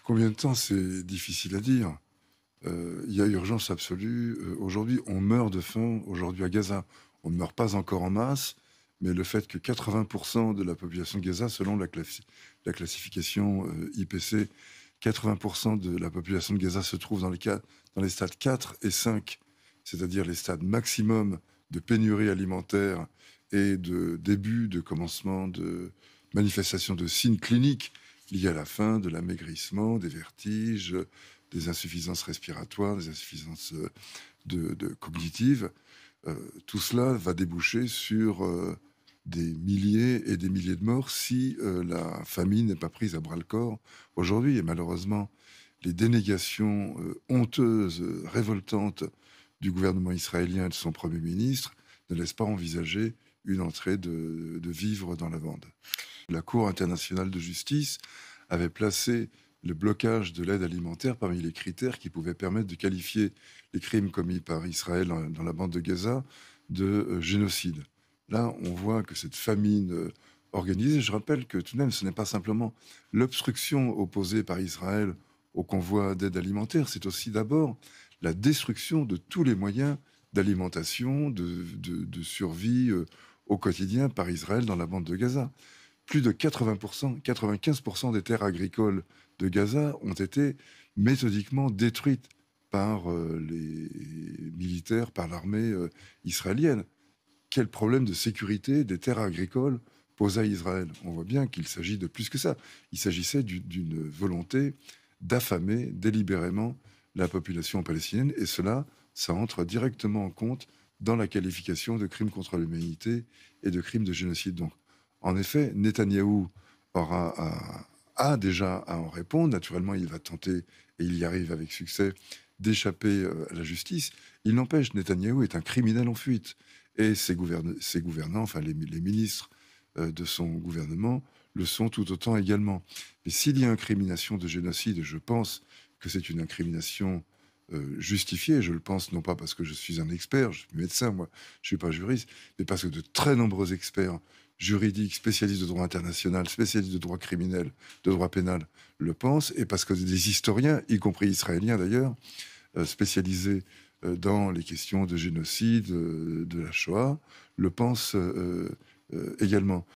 Combien de temps, c'est difficile à dire. Il y a urgence absolue. Aujourd'hui, on meurt de faim aujourd'hui à Gaza. On ne meurt pas encore en masse, mais le fait que 80% de la population de Gaza, selon la classification IPC, 80% de la population de Gaza se trouve dans les stades 4 et 5, c'est-à-dire les stades maximum de pénurie alimentaire et de début, de commencement de manifestation de signes cliniques liés à la faim, de l'amaigrissement, des vertiges, des insuffisances respiratoires, des insuffisances cognitives. Tout cela va déboucher sur des milliers et des milliers de morts si la famine n'est pas prise à bras-le-corps aujourd'hui. Et malheureusement, les dénégations honteuses, révoltantes du gouvernement israélien et de son Premier ministre ne laissent pas envisager une entrée de vivres dans la bande. La Cour internationale de justice avait placé le blocage de l'aide alimentaire parmi les critères qui pouvaient permettre de qualifier les crimes commis par Israël dans la bande de Gaza de génocide. Là, on voit que cette famine organisée, je rappelle que tout de même, ce n'est pas simplement l'obstruction opposée par Israël au convoi d'aide alimentaire, c'est aussi d'abord la destruction de tous les moyens d'alimentation, de survie au quotidien par Israël dans la bande de Gaza. Plus de 80%, 95% des terres agricoles de Gaza ont été méthodiquement détruites par les militaires, par l'armée israélienne. Quel problème de sécurité des terres agricoles posa Israël? On voit bien qu'il s'agit de plus que ça. Il s'agissait d'une volonté d'affamer délibérément la population palestinienne, et cela, ça entre directement en compte dans la qualification de crimes contre l'humanité et de crimes de génocide. Donc, en effet, Netanyahou a déjà à en répondre. Naturellement, il va tenter, et il y arrive avec succès, d'échapper à la justice. Il n'empêche, Netanyahou est un criminel en fuite. Et ses gouvernants, enfin les ministres de son gouvernement, le sont tout autant également. Mais s'il y a incrimination de génocide, et je pense que c'est une incrimination justifiée, je le pense non pas parce que je suis un expert, je suis médecin, moi, je ne suis pas juriste, mais parce que de très nombreux experts juridiques, spécialistes de droit international, spécialistes de droit criminel, de droit pénal, le pensent, et parce que des historiens, y compris israéliens d'ailleurs, spécialisés dans les questions de génocide, de la Shoah, le pensent également.